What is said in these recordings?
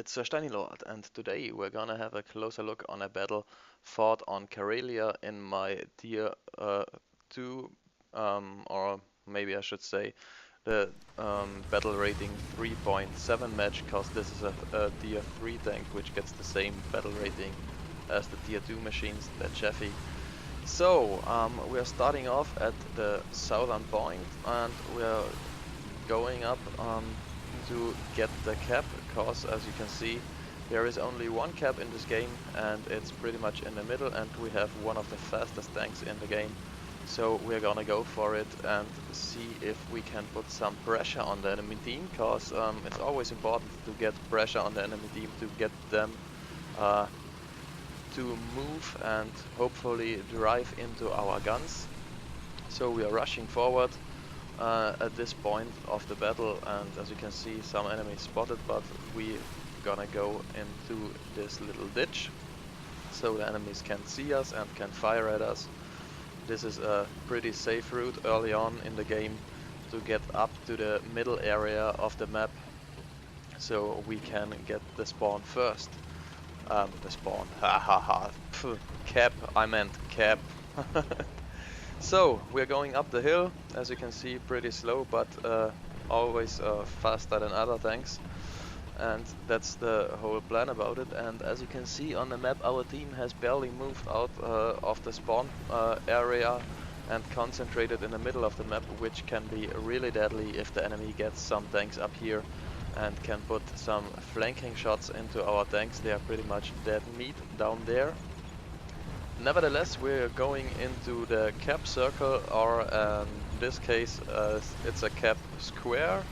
it's Steiny Lord, and today we're gonna have a closer look on a battle fought on Karelia in my tier 2, or maybe I should say the battle rating 3.7 match, because this is a tier 3 tank which gets the same battle rating as the tier 2 machines, the Chaffee. So, we are starting off at the southern point, and we are going up to get the cap, because as you can see there is only one cap in this game and it's pretty much in the middle, and we have one of the fastest tanks in the game. So we're gonna go for it and see if we can put some pressure on the enemy team, because it's always important to get pressure on the enemy team to get them to move and hopefully drive into our guns. So we are rushing forward at this point of the battle, and as you can see, some enemies spotted, but we gonna go into this little ditch so the enemies can see us and can fire at us. This is a pretty safe route early on in the game to get up to the middle area of the map so we can get the spawn first. The spawn, hahaha, cap, I meant cap. So, we're going up the hill, as you can see, pretty slow, but always faster than other tanks. And that's the whole plan about it. And as you can see on the map, our team has barely moved out of the spawn area and concentrated in the middle of the map, which can be really deadly if the enemy gets some tanks up here and can put some flanking shots into our tanks. They are pretty much dead meat down there. Nevertheless, we're going into the cap circle, or in this case it's a cap square,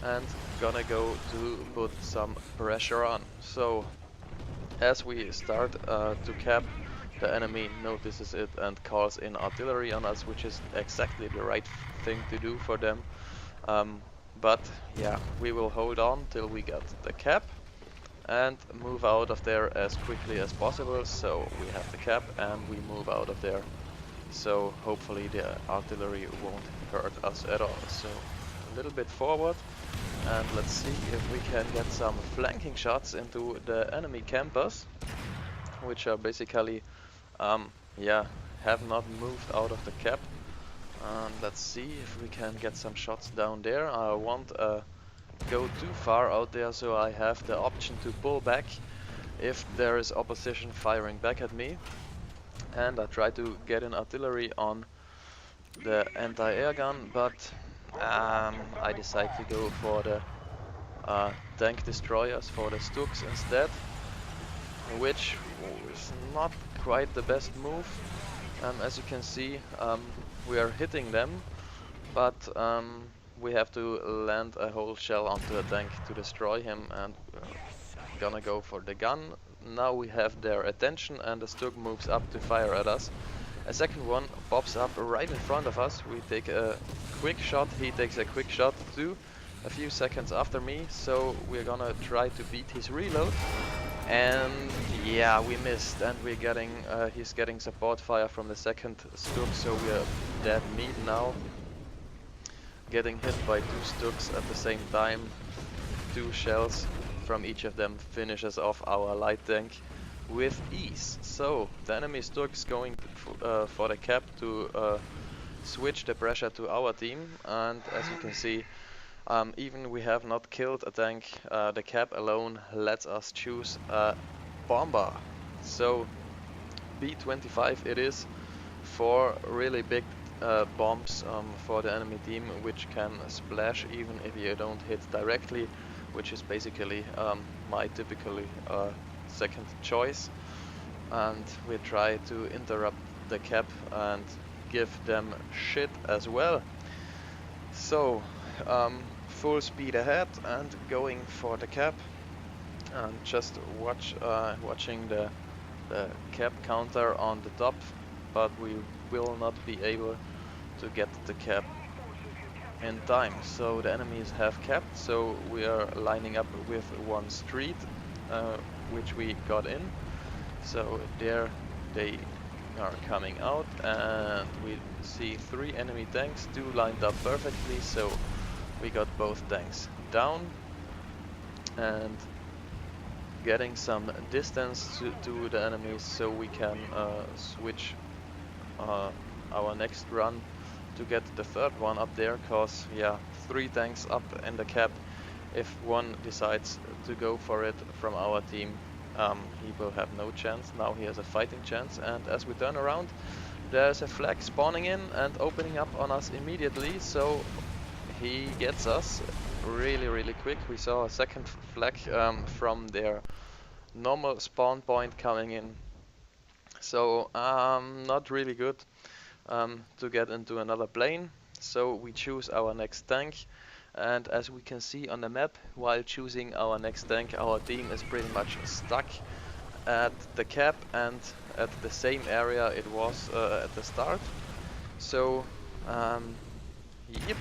and gonna go to put some pressure on. So as we start to cap, the enemy notices it and calls in artillery on us, which is exactly the right thing to do for them. But yeah, we will hold on till we get the cap and move out of there as quickly as possible. So we have the cap and we move out of there, so hopefully the artillery won't hurt us at all. So a little bit forward, and let's see if we can get some flanking shots into the enemy campers, which are basically yeah, have not moved out of the cap. Let's see if we can get some shots down there. I won't go too far out there, so I have the option to pull back if there is opposition firing back at me. And I try to get an artillery on the anti-air gun, but I decide to go for the tank destroyers, for the Stuks instead, which is not quite the best move. As you can see, we are hitting them, but we have to land a whole shell onto the tank to destroy him, and gonna go for the gun. Now we have their attention and the Stuk moves up to fire at us. A second one pops up right in front of us. We take a quick shot, he takes a quick shot too, a few seconds after me, so we're gonna try to beat his reload. And yeah, we missed, and we're getting he's getting support fire from the second Stuk, so we're dead meat now. Getting hit by two Stuks at the same time. Two shells from each of them finishes off our light tank with ease. So the enemy Stuk's going for the cap to switch the pressure to our team, and as you can see, even we have not killed a tank, the cap alone lets us choose a bomber. So B-25 it is, for really big bombs for the enemy team, which can splash even if you don't hit directly, which is basically my typically second choice. And we try to interrupt the cap and give them shit as well. So full speed ahead and going for the cap, and just watching the cap counter on the top, but we will not be able to get the cap in time. So the enemies have capped, so we are lining up with one street, which we got in. So there they are coming out, and we see 3 enemy tanks, 2 lined up perfectly, so we got both tanks down. And getting some distance to the enemies so we can switch our next run to get the third one up there, cause yeah, 3 tanks up in the cap. If one decides to go for it from our team, he will have no chance. Now he has a fighting chance, and as we turn around, there's a flag spawning in and opening up on us immediately, so he gets us really quick. We saw a second flag from their normal spawn point coming in, so not really good to get into another plane. So we choose our next tank, and as we can see on the map, while choosing our next tank, our team is pretty much stuck at the cap and at the same area it was at the start. So yep,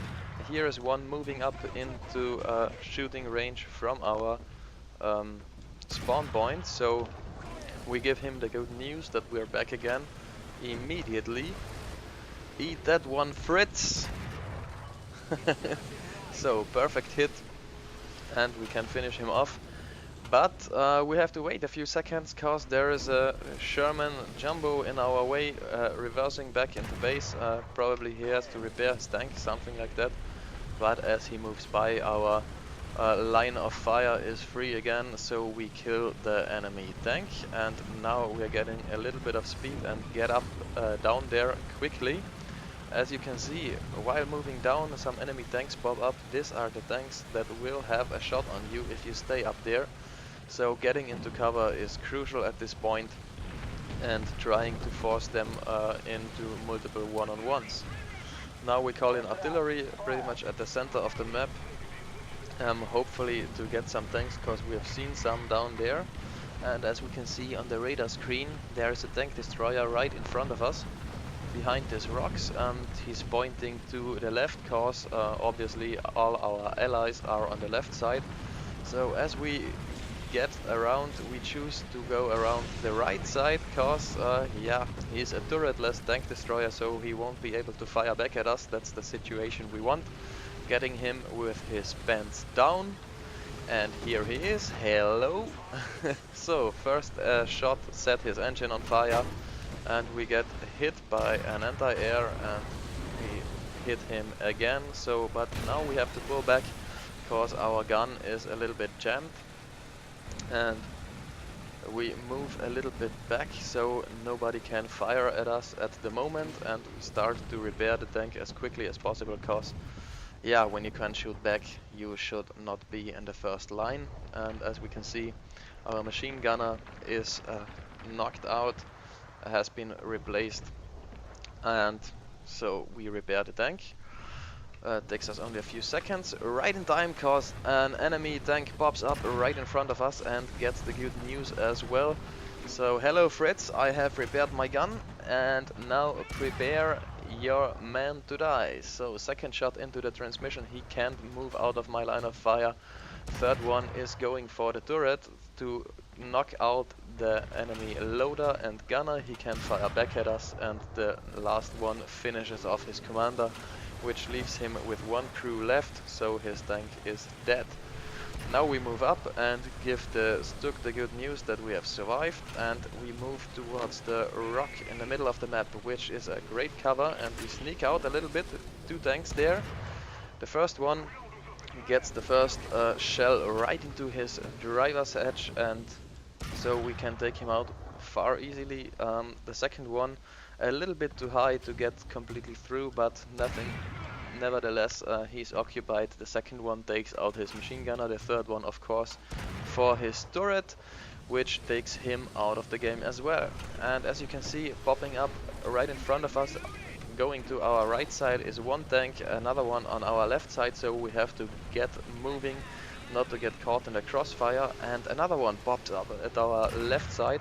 here is one moving up into shooting range from our spawn point, so we give him the good news that we're back again immediately. Eat that one, Fritz! So, perfect hit, and we can finish him off. But we have to wait a few seconds, cause there is a Sherman Jumbo in our way, reversing back into base. Probably he has to repair his tank, something like that. But as he moves by, our line of fire is free again, so we kill the enemy tank. And now we are getting a little bit of speed and get up down there quickly. As you can see, while moving down, some enemy tanks pop up. These are the tanks that will have a shot on you if you stay up there. So getting into cover is crucial at this point, and trying to force them into multiple one-on-ones. Now we call in artillery pretty much at the center of the map, hopefully to get some tanks, because we have seen some down there. And as we can see on the radar screen, there is a tank destroyer right in front of us, behind these rocks, and he's pointing to the left, cause obviously all our allies are on the left side. So as we get around, we choose to go around the right side, cause yeah, he's a turretless tank destroyer, so he won't be able to fire back at us. That's the situation we want. Getting him with his pants down, and here he is. Hello. So first shot set his engine on fire, and we get hit by an anti-air, and we hit him again. So but now we have to pull back, cause our gun is a little bit jammed, and we move a little bit back so nobody can fire at us at the moment, and we start to repair the tank as quickly as possible, cause yeah, when you can't shoot back, you should not be in the first line. And as we can see, our machine gunner is knocked out, has been replaced, and so we repair the tank. Takes us only a few seconds, right in time, cause an enemy tank pops up right in front of us and gets the good news as well. So hello Fritz, I have repaired my gun, and now prepare your man to die. So second shot into the transmission, he can't move out of my line of fire. Third one is going for the turret to knock out the enemy loader and gunner. He can fire back at us, and the last one finishes off his commander, which leaves him with one crew left, so his tank is dead. Now we move up and give the Stuk the good news that we have survived, and we move towards the rock in the middle of the map, which is a great cover, and we sneak out a little bit. 2 tanks there. The first one gets the first shell right into his driver's edge, and so we can take him out far easily. The second one a little bit too high to get completely through, but nothing. Nevertheless, he's occupied. The second one takes out his machine gunner, the third one of course for his turret, which takes him out of the game as well. And as you can see, popping up right in front of us, going to our right side, is one tank, another one on our left side, so we have to get moving not to get caught in the crossfire. And another one pops up at our left side,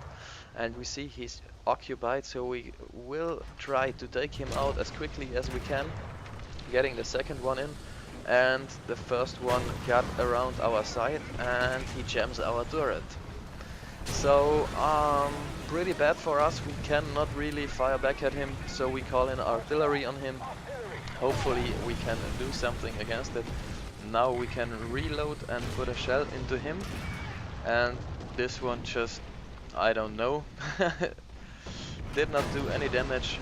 and we see he's occupied, so we will try to take him out as quickly as we can, getting the second one in, and the first one got around our side and he jams our turret. So pretty bad for us. We cannot really fire back at him, so we call in artillery on him. Hopefully we can do something against it. Now we can reload and put a shell into him, and this one just, I don't know, did not do any damage,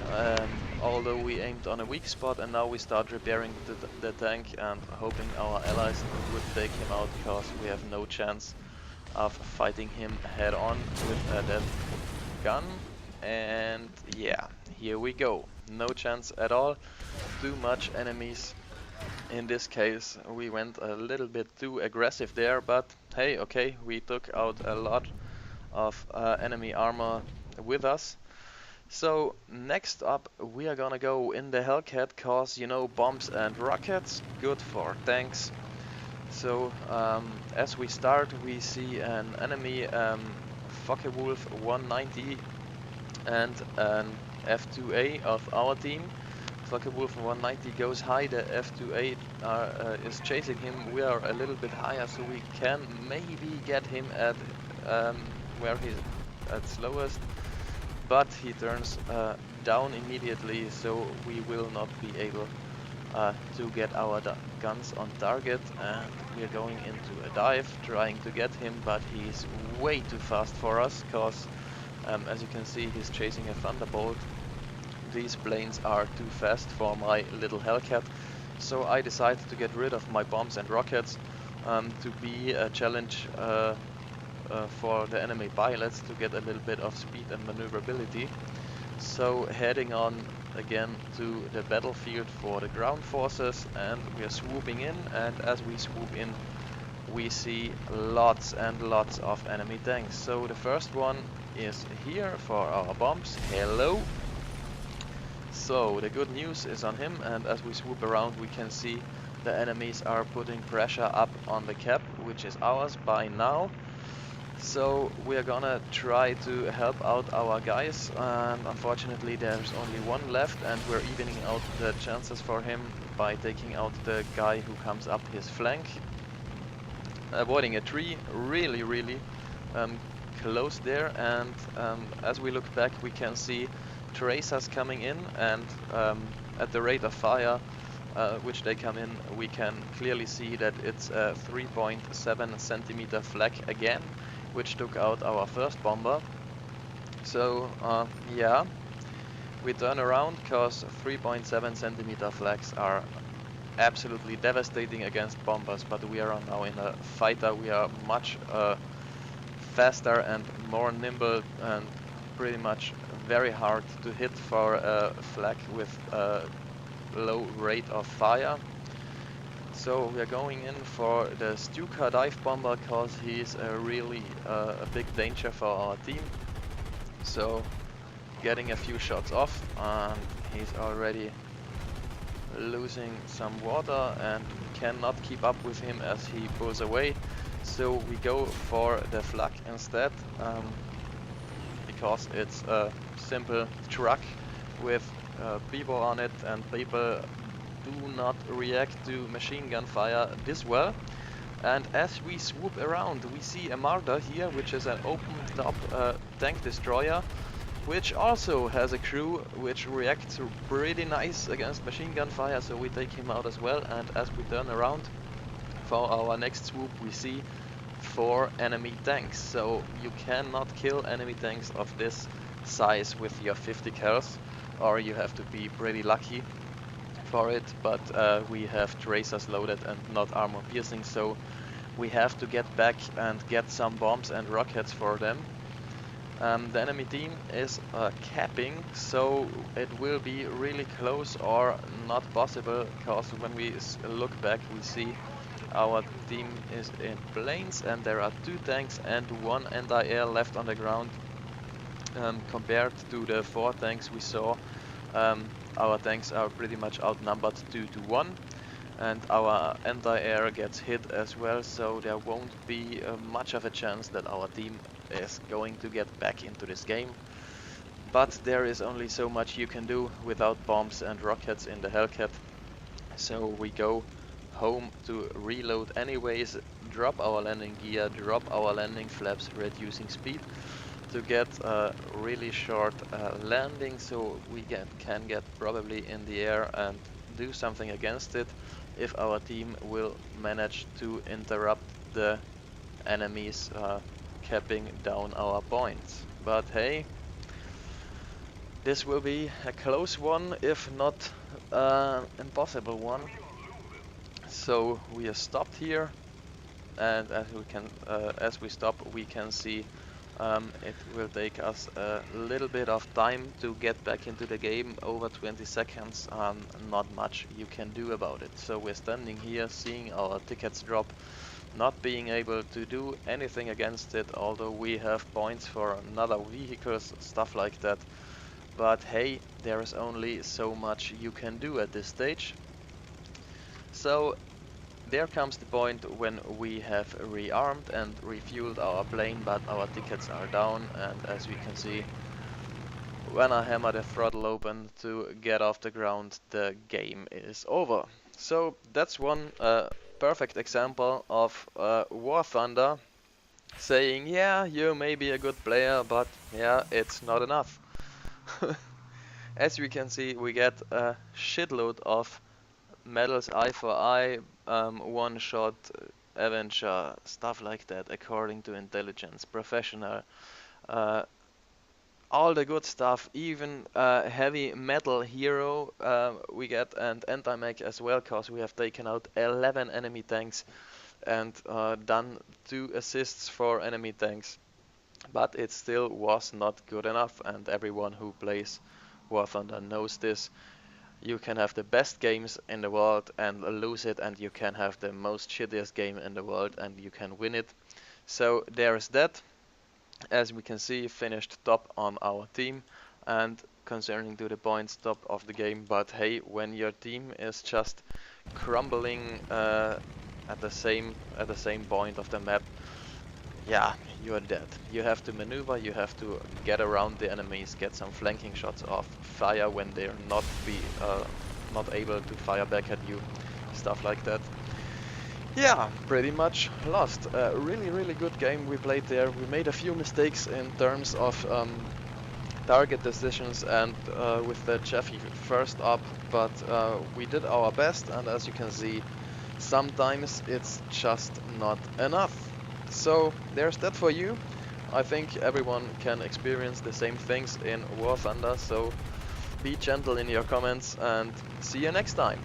although we aimed on a weak spot, and now we start repairing the tank and hoping our allies would take him out, because we have no chance of fighting him head on with that gun. And yeah, here we go. No chance at all. Too much enemies. In this case, we went a little bit too aggressive there, but hey, okay, we took out a lot of enemy armor with us. So next up, we are gonna go in the Hellcat, cause you know, bombs and rockets, good for tanks. So as we start, we see an enemy Focke-Wulf 190 and an F2A of our team. Focke-Wulf 190 goes high, the F2A is chasing him. We are a little bit higher, so we can maybe get him at where he's at slowest, but he turns down immediately, so we will not be able to get our guns on target, and we are going into a dive trying to get him, but he's way too fast for us, because as you can see, he's chasing a Thunderbolt. These planes are too fast for my little Hellcat, so I decided to get rid of my bombs and rockets to be a challenge for the enemy pilots to get a little bit of speed and maneuverability. So heading on again to the battlefield for the ground forces, and we are swooping in, and as we swoop in we see lots and lots of enemy tanks. So the first one is here for our bombs. Hello! So the good news is on him, and as we swoop around we can see the enemies are putting pressure up on the cap, which is ours by now. So we are gonna try to help out our guys, and unfortunately there's only one left, and we're evening out the chances for him by taking out the guy who comes up his flank. Avoiding a tree, really close there, and as we look back we can see tracers coming in, and at the rate of fire which they come in, we can clearly see that it's a 3.7 centimeter flak again, which took out our first bomber. So yeah, we turn around, because 3.7 centimeter flags are absolutely devastating against bombers, but we are now in a fighter. We are much faster and more nimble, and pretty much very hard to hit for a flag with a low rate of fire. So we are going in for the Stuka dive bomber, because he's really a big danger for our team. So getting a few shots off, and he's already losing some water and cannot keep up with him as he pulls away. So we go for the flak instead, because it's a simple truck with people on it, and people do not react to machine gun fire this well. And as we swoop around, we see a Marder here, which is an open top tank destroyer, which also has a crew which reacts pretty nice against machine gun fire, so we take him out as well. And as we turn around for our next swoop, we see 4 enemy tanks. So you cannot kill enemy tanks of this size with your 50 cals, or you have to be pretty lucky for it, but we have tracers loaded and not armor piercing, so we have to get back and get some bombs and rockets for them. The enemy team is capping, so it will be really close or not possible, because when we look back we see our team is in planes, and there are 2 tanks and 1 anti-air left on the ground. Compared to the 4 tanks we saw, our tanks are pretty much outnumbered 2 to 1, and our anti-air gets hit as well, so there won't be much of a chance that our team is going to get back into this game. But there is only so much you can do without bombs and rockets in the Hellcat, so we go home to reload anyways, drop our landing gear, drop our landing flaps, reducing speed to get a really short landing, so we can get probably in the air and do something against it if our team will manage to interrupt the enemy's capping down our points. But hey, this will be a close one, if not impossible one. So we are stopped here, and as we stop, we can see it will take us a little bit of time to get back into the game. Over 20 seconds, not much you can do about it. So we're standing here, seeing our tickets drop, not being able to do anything against it, although we have points for another vehicles, stuff like that. But hey, there is only so much you can do at this stage. So there comes the point when we have rearmed and refueled our plane, but our tickets are down, and as we can see, when I hammer the throttle open to get off the ground, the game is over. So that's one perfect example of War Thunder saying, yeah, you may be a good player, but yeah, it's not enough. As we can see, we get a shitload of medals, eye for eye, one shot, Avenger, stuff like that, according to intelligence, professional, uh, all the good stuff, even heavy metal hero we get, and anti-mech as well, cause we have taken out 11 enemy tanks and done 2 assists for enemy tanks. But it still was not good enough, and everyone who plays War Thunder knows this. You can have the best games in the world and lose it, and you can have the most shittiest game in the world and you can win it. So there is that. As we can see, finished top on our team, and concerning to the points, top of the game. But hey, when your team is just crumbling at the same point of the map, yeah, you are dead. You have to maneuver, you have to get around the enemies, get some flanking shots off, fire when they're not able to fire back at you, stuff like that. Yeah, pretty much lost. Really good game we played there. We made a few mistakes in terms of target decisions and with the Jeffy first up, but we did our best, and as you can see, sometimes it's just not enough. So there's that for you. I think everyone can experience the same things in War Thunder, so be gentle in your comments and see you next time.